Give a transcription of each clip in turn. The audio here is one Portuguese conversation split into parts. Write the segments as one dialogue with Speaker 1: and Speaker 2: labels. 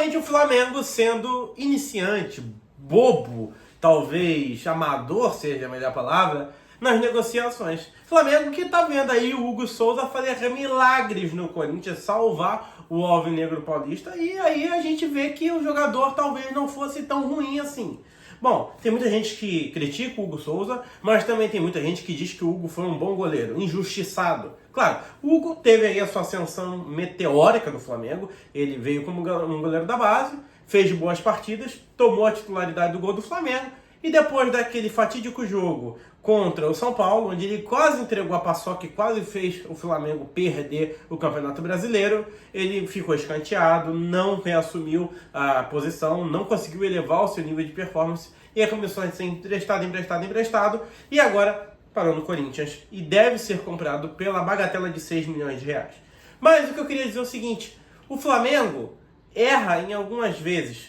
Speaker 1: Primeiramente, o Flamengo sendo iniciante, bobo, talvez amador seja a melhor palavra, nas negociações. Flamengo que tá vendo aí o Hugo Souza fazer milagres no Corinthians, salvar o Alvinegro Paulista, e aí a gente vê que o jogador talvez não fosse tão ruim assim. Bom, tem muita gente que critica o Hugo Souza, mas também tem muita gente que diz que o Hugo foi um bom goleiro, injustiçado. Claro, o Hugo teve aí a sua ascensão meteórica no Flamengo, ele veio como um goleiro da base, fez boas partidas, tomou a titularidade do gol do Flamengo, e depois daquele fatídico jogo contra o São Paulo, onde ele quase entregou a paçoca e quase fez o Flamengo perder o Campeonato Brasileiro, ele ficou escanteado, não reassumiu a posição, não conseguiu elevar o seu nível de performance, e aí começou a ser emprestado, e agora parou no Corinthians e deve ser comprado pela bagatela de 6 milhões de reais. Mas o que eu queria dizer é o seguinte, o Flamengo erra em algumas vezes.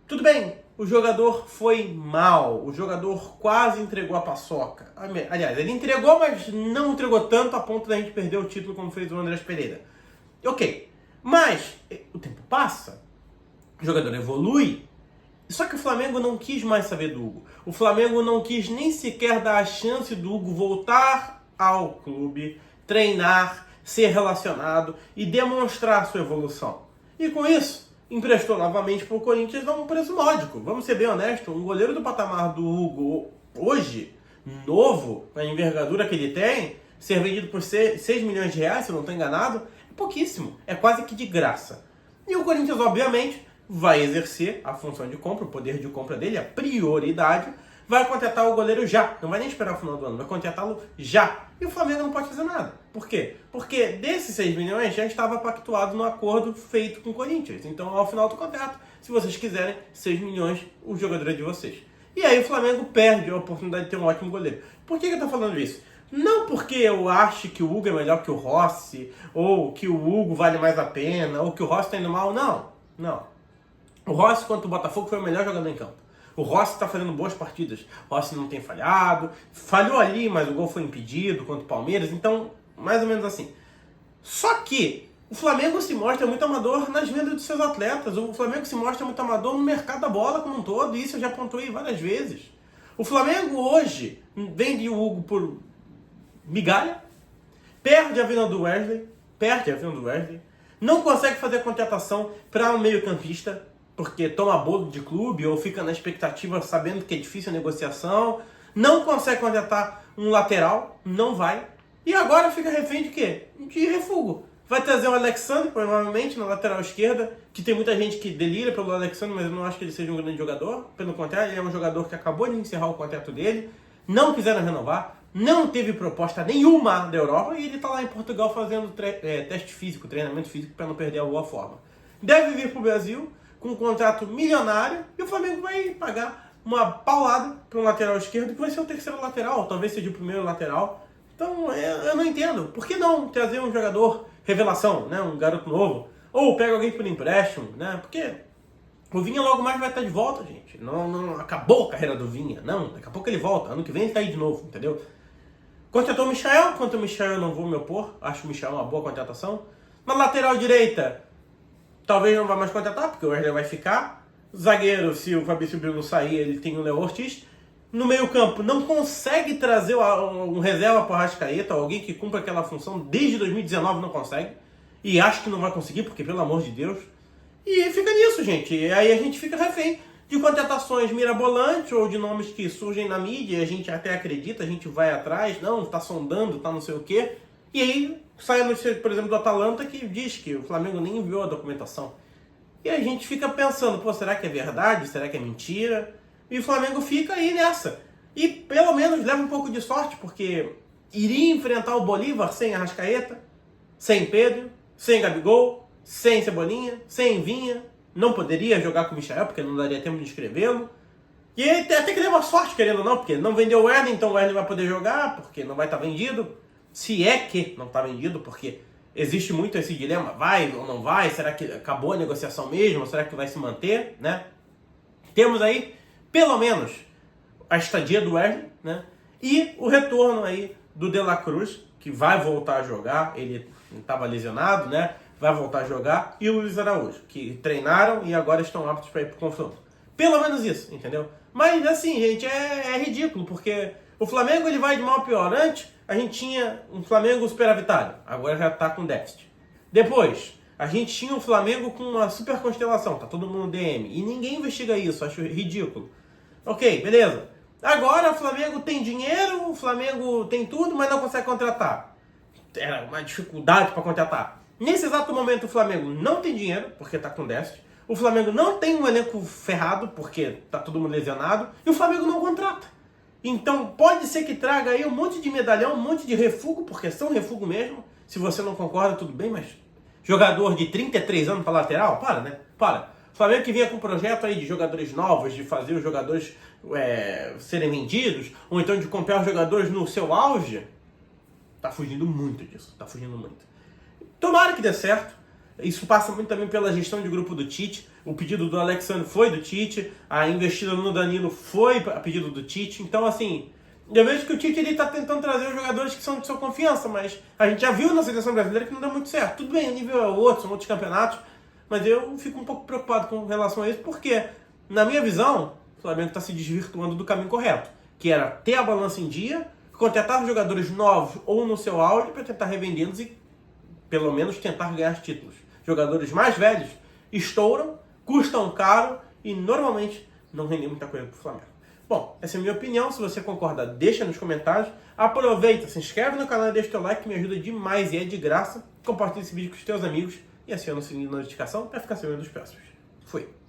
Speaker 1: Tudo bem, o jogador foi mal, o jogador quase entregou a paçoca. Aliás, ele entregou, mas não entregou tanto a ponto da gente perder o título como fez o Andrés Pereira. Ok, mas o tempo passa, o jogador evolui, só que o Flamengo não quis mais saber do Hugo. O Flamengo não quis nem sequer dar a chance do Hugo voltar ao clube, treinar, ser relacionado e demonstrar sua evolução. E com isso, emprestou novamente para o Corinthians a um preço módico. Vamos ser bem honestos, um goleiro do patamar do Hugo hoje, novo, na envergadura que ele tem, ser vendido por 6 milhões de reais, se eu não estou enganado, é pouquíssimo, é quase que de graça. E o Corinthians, obviamente, vai exercer a função de compra, o poder de compra dele, a prioridade, vai contratar o goleiro já, não vai nem esperar o final do ano, vai contratá-lo já. E o Flamengo não pode fazer nada. Por quê? Porque desses 6 milhões já estava pactuado no acordo feito com o Corinthians. Então, ao final do contrato, se vocês quiserem, 6 milhões, o jogador é de vocês. E aí o Flamengo perde a oportunidade de ter um ótimo goleiro. Por que eu estou falando isso? Não porque eu acho que o Hugo é melhor que o Rossi, ou que o Hugo vale mais a pena, ou que o Rossi está indo mal, não. O Rossi contra o Botafogo foi o melhor jogador em campo. O Rossi está fazendo boas partidas. O Rossi não tem falhado. Falhou ali, mas o gol foi impedido contra o Palmeiras. Então, mais ou menos assim. Só que o Flamengo se mostra muito amador nas vendas dos seus atletas. O Flamengo se mostra muito amador no mercado da bola como um todo. E isso eu já pontuei várias vezes. O Flamengo hoje vende o Hugo por migalha. Perde a venda do Wesley. Não consegue fazer contratação para um meio-campista, porque toma bolo de clube ou fica na expectativa sabendo que é difícil a negociação, não consegue contratar um lateral, não vai, e agora fica refém de quê? De refúgio. Vai trazer o Alexandre, provavelmente, na lateral esquerda, que tem muita gente que delira pelo Alexandre, mas eu não acho que ele seja um grande jogador, pelo contrário, ele é um jogador que acabou de encerrar o contrato dele, não quiseram renovar, não teve proposta nenhuma da Europa, e ele está lá em Portugal fazendo teste físico, treinamento físico, para não perder a boa forma. Deve vir para o Brasil, com um contrato milionário, e o Flamengo vai pagar uma paulada para um lateral esquerdo, que vai ser o terceiro lateral, talvez seja o primeiro lateral. Então, eu não entendo. Por que não trazer um jogador revelação, né? Um garoto novo? Ou pega alguém por empréstimo, né? Porque o Vinha logo mais vai estar de volta, gente. Não acabou a carreira do Vinha, não. Daqui a pouco ele volta. Ano que vem ele tá aí de novo, entendeu? Contratou o Michael. Quanto o Michael eu não vou me opor. Acho o Michael uma boa contratação. Na lateral direita, talvez não vá mais contratar, porque o Wesley vai ficar. Zagueiro, se o Fabrício Bruno sair, ele tem o Léo Ortiz. No meio campo, não consegue trazer um reserva para o Arrascaeta, alguém que cumpra aquela função desde 2019, não consegue. E acho que não vai conseguir, porque pelo amor de Deus. E fica nisso, gente. E aí a gente fica refém de contratações mirabolantes ou de nomes que surgem na mídia, a gente até acredita, a gente vai atrás, não, tá sondando, tá não sei o quê. E aí sai a notícia, por exemplo, do Atalanta, que diz que o Flamengo nem enviou a documentação. E a gente fica pensando, pô, será que é verdade? Será que é mentira? E o Flamengo fica aí nessa. E pelo menos leva um pouco de sorte, porque iria enfrentar o Bolívar sem Arrascaeta, sem Pedro, sem Gabigol, sem Cebolinha, sem Vinha. Não poderia jogar com o Michael, porque não daria tempo de inscrevê-lo. E ele até que leva sorte, querendo ou não, porque não vendeu o Wesley, então o Wesley vai poder jogar, porque não vai estar vendido. Se é que não está vendido, porque existe muito esse dilema, vai ou não vai, será que acabou a negociação mesmo, será que vai se manter, né? Temos aí, pelo menos, a estadia do Wesley, né? E o retorno aí do De La Cruz, que vai voltar a jogar, ele estava lesionado, né? vai voltar a jogar, e o Luiz Araújo, que treinaram e agora estão aptos para ir pro confronto. Pelo menos isso, entendeu? Mas assim, gente, é ridículo, porque o Flamengo ele vai de mal a pior. Antes, a gente tinha um Flamengo superavitário, agora já tá com déficit. Depois, a gente tinha um Flamengo com uma super constelação, tá todo mundo no DM, e ninguém investiga isso, acho ridículo. Ok, beleza. Agora o Flamengo tem dinheiro, o Flamengo tem tudo, mas não consegue contratar. Era uma dificuldade para contratar. Nesse exato momento o Flamengo não tem dinheiro, porque tá com déficit. O Flamengo não tem um elenco ferrado, porque tá todo mundo lesionado. E o Flamengo não contrata. Então pode ser que traga aí um monte de medalhão, um monte de refúgio, porque são refúgio mesmo. Se você não concorda, tudo bem, mas jogador de 33 anos para lateral? Para, né? Para. O Flamengo que vinha com um projeto aí de jogadores novos, de fazer os jogadores serem vendidos, ou então de comprar os jogadores no seu auge, tá fugindo muito disso, tá fugindo muito. Tomara que dê certo. Isso passa muito também pela gestão de grupo do Tite. O pedido do Alexandre foi do Tite, a investida no Danilo foi a pedido do Tite. Então, assim, eu vejo que o Tite está tentando trazer os jogadores que são de sua confiança, mas a gente já viu na seleção brasileira que não deu muito certo. Tudo bem, o nível é outro, são outros campeonatos, mas eu fico um pouco preocupado com relação a isso, porque, na minha visão, o Flamengo está se desvirtuando do caminho correto, que era ter a balança em dia, contratar jogadores novos ou no seu auge para tentar revendê-los e, pelo menos, tentar ganhar títulos. Jogadores mais velhos estouram, custam caro e normalmente não rendem muita coisa pro Flamengo. Bom, essa é a minha opinião. Se você concorda, deixa nos comentários. Aproveita, se inscreve no canal e deixa o teu like, que me ajuda demais e é de graça. Compartilha esse vídeo com os teus amigos e aciona o sininho de notificação para ficar sabendo dos próximos. Fui!